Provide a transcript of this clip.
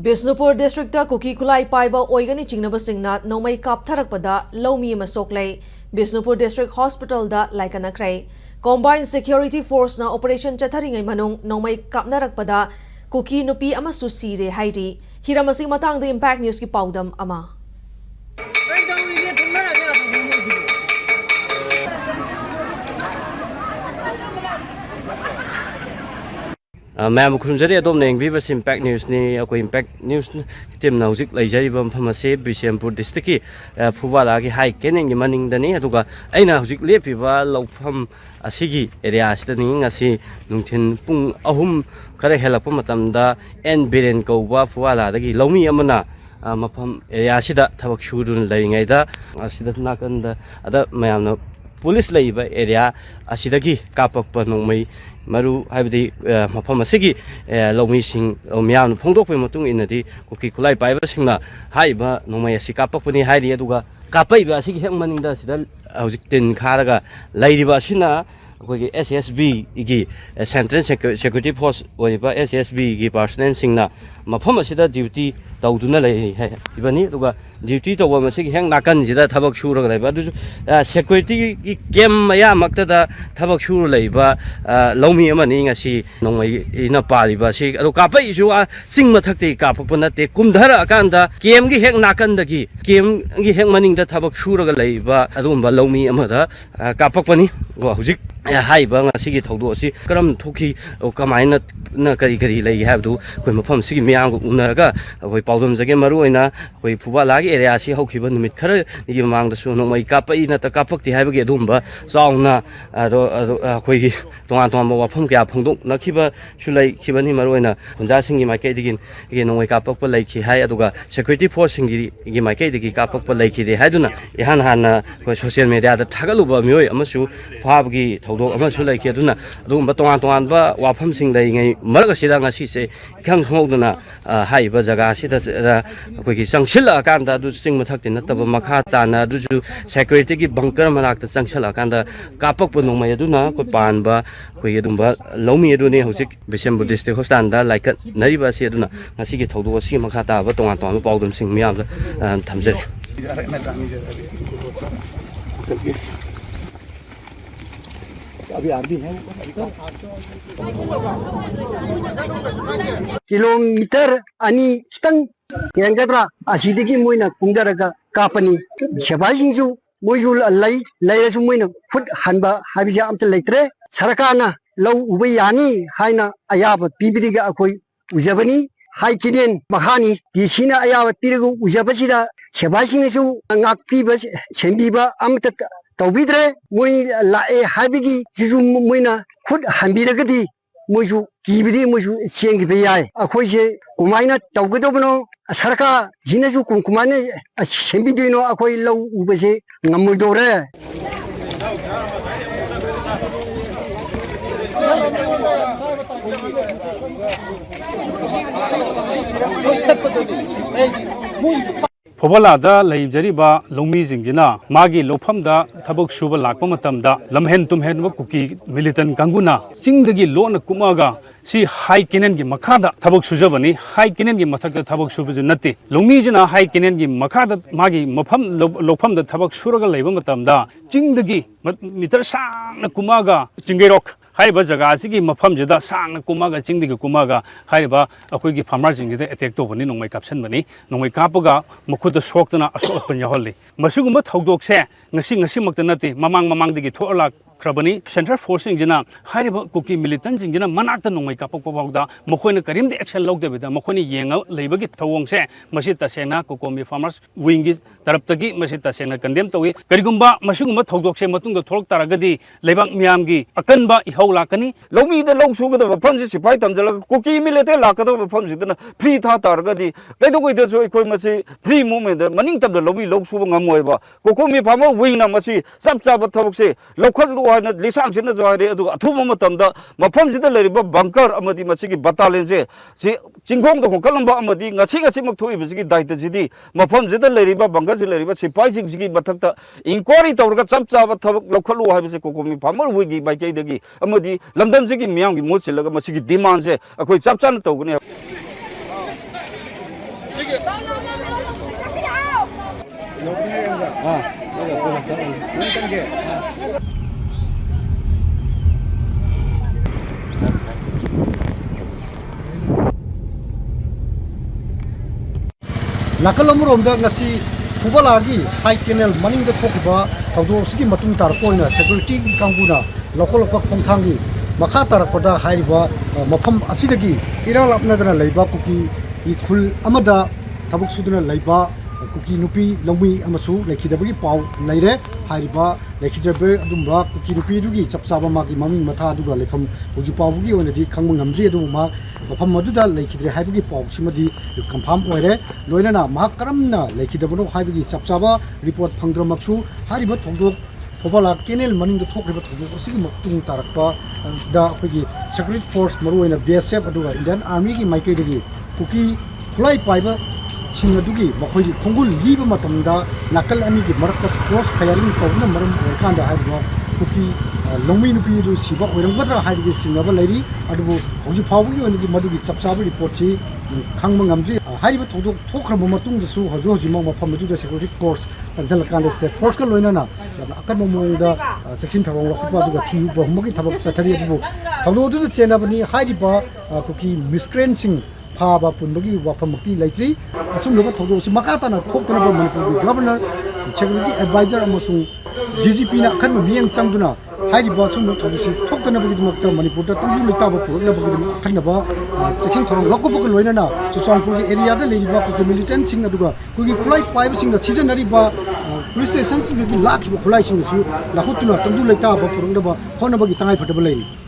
Bishnupur district kuki kulai paiba oigani chingnaba singna nomai kaptharakpada lomi ama soklei Bishnupur district hospital da laikanakrai combined security force na operation chatharingai manung nomai kapnarakpada kuki nupi ama susire hairi hiramasi matangda impact news ki paudam ama Ma'am Kurumjari adom neng bibas impact news ni ako impact news team na hujik laijariba mhamase Bishnupur district ki Phubala ki high kening gi maning dani aduga aina hujik lepiba lawpham asigi area asitani ngasi nungthin pung ahum khare helakpa matamda en biren kouba Phubala dagi lawmi amana mafam area sida thabak shurun laingai da asida nakanda ada mayamna police laiba area asidagi kapakpa nongmai maru haibdi mafam asigi lomi sing miam phongdokpe matung inadi kuki kulai paiba singna haiba nongmai asi kapakpani hairi aduga kapaiba asigi hek maningda sida hojik tin kharaga lairiba sina akogi SSB igi Central Security Force oiba SSB gi personnel singna mafam asida duty tawduna lai ibani aduga duty tawba masigi hek nakan jida thabak shuraga laiba adu security gi kem maya maktada thabak shuru laiba lomi amani ngasi nongmai ina paliba si adu kapai ju sing mathakte kapakpana te kumdhara akanda kem gi hek nakan dagi kem gi hek maningda thabak shuraga laiba adumba lomi amada kapakpani go hujik haiba ngasi gi thawdo si karam thoki kamaina na kari kari lai habdu koi mafam sigi miyang unaraga koi paudam jage maru oina koi Phubala gi area si hokhiba numit khara gi mangda su nongmai kapai na ta kapakti haibagi adumba sauna ado koi tongan tongan wafam kya phongdok nakhiba sulai khibani maru oina hunja singi makai digin gi nongmai kapakpa laiki hai aduga security force singi gi makai digi kapakpa laiki de haiduna ihan hana koi social media da thagaluba mioi amasu phabgi thawdok amasu laiki aduna adumba tongan tongan ba wafam sing dai ngai marga sida ngasi se khang khongduna haiba jaga sida koi gi changshila kanda du sing mathakti nataba makha tana du security gi bunker manakta changshila kanda kapakpa nongmai aduna koi panba koi adumba lomi adune hojik Bishnupur district hospital da laikat nariba si aduna ngasi gi thawdo si makha ta ba tongan tongan paudum sing miyam da thamjari kilometer ani kitang yangadra asidagi moina kungdaraga kapani sebai singju moyul lai laisu moina khut hanba habija amta leitre sarakana law ubai yani haina ayaba pibiriga akoi ujabani hai kiden mahani disina ayaba pirigu ujabasida sebai singju ngak piba sembiba amta tawbidre moi lae habigi jisu moina khut hanbiragadi moju kibidi moju sengi beyai akhoi se kumaina tawgadobno sarka jinasu kumaina sembidoino akhoi law ubase ngamudore Phubala da laibjariba lomi jingjina magi lofamda thabak suba lakpa matamda lamhen tumhen wa kuki militant kanguna chingdagi lona kumaga si high kenen gi makhada thabak sujabani high kenen gi mathakta thabak subaju natti lomi jina high kenen gi makhada magi mafam lofamda thabak suraga leiba matamda chingdagi mitar sang na kumaga chingerok haiba jaga asigi mafam jida sang kumaga chingdigi kumaga haiba akoigi farmer jingida attack to bani nongmai caption bani nongmai kapaga mukhuda shoktana asok pan yaholli masugumba thawdok se ngasi makta nati mamang digi thola krabani central forcing jina haiba kuki militant jina manakta nongmai kapak pawda mokhoina karimdi action logde bida mokhoini yenga leibagi thawong se masi tasena kokomi farmers wing taraptagi masi tasena condemn tawi karigumba masugumba thawdok se matungda tholok taragadi leibak miamgi akanba lakani lomi da long suga da pham si sipai tamjala kuki milete lakada pham sidana free tha targadi kaido koi da so koi masi free movement da maning tab da lomi long suba ngamoi ba kokomi phama wing na masi chap chap thabuk se lokhal lu na lisang sin na jare adu athuma matam da mafam sida leriba bunker amadi masi ki battalion se si chingkhong da hokalamba amadi ngasi mak thoi bisi daita jidi mafam sida leriba bunker se leriba sipai sing gi bathakta inquiry tawrga chap chap thabuk lokhal lu ha bisi kokomi phama wigi bai kai dagi amadi London se ki miyam ki mo chilaga masi ki demand se akoi chap chan tawgune Nakalamuromda ngasi Fubalagi High Canal maning the Kokiba, Taudo Siki Matung Tarpona, Security Kanguna, local Pongtangi, Makata Koda Haiba, Mapam Asidagi, Iral Apnagana Laiba Kuki, Ikul Amada, Tabuk Sudana Laiba, Kuki Nupi, Lomi Amasu, Lakidabri Pau, Laire, Haiba, Lakidabe, Dumba, Kuki Nupi Dugi, Chapsaba Maki, Mami Mata Duga, Lefam, Ujupavugi, and the Kangamdri Duma, Mapamaduda, Lakidre Habi Pau, Simadi, Kampam Oire, Loina, Makaramna, Lakidabano, Habi, Chapsaba, report Pandramaksu, Hariba Tondo, Popala, Kenel, Maning the talk about Sigmatung Tarakpa, the Security Force, Maru and a BSF, Aduga, Indian Army, Maikedi, Kuki, Kulai Piper. Singadugi, Mahoi, Kongul, Liba Matamda, Nakal Aniki, Maraka, Cross, Kayarin, Tovna, Maram, Kanda, Hydra, Cookie, Lomi Nupi, Siba, Whatever Hydra, Singaba lady, Adu, Hoju Pavu, and the Madugi Sapsabi, Porchi, Kangmangamji, Hydra Toto, Tokramatung, the Su, Hojimama, Pamadu, Security Force, Tanzalakanda State, Force Loinana, Akamoda, Section Tawaka, Tea, Bomoki Tabak Satari, Talo to the Chenabani, Hydra, Cookie, miscreancing. Paba Punbagi Wapamaki Lately, assume Loba Todos Makatana, Kokanaba Manipur governor, security advisor Amasung, DGP Kanami and Chamduna, Heidi Basum Todosi, Tokanabaki Manipur, Tandu Taba, Kanaba, Section Toron, Lokoboka Loinana, Susanpur area, the lady walk of the militant sing Aduga, who give flight pipes in the seasonary bar, police stations, lucky for flying the shoe, La Hotuna, Tandu Taba, Honabaki time for the lady.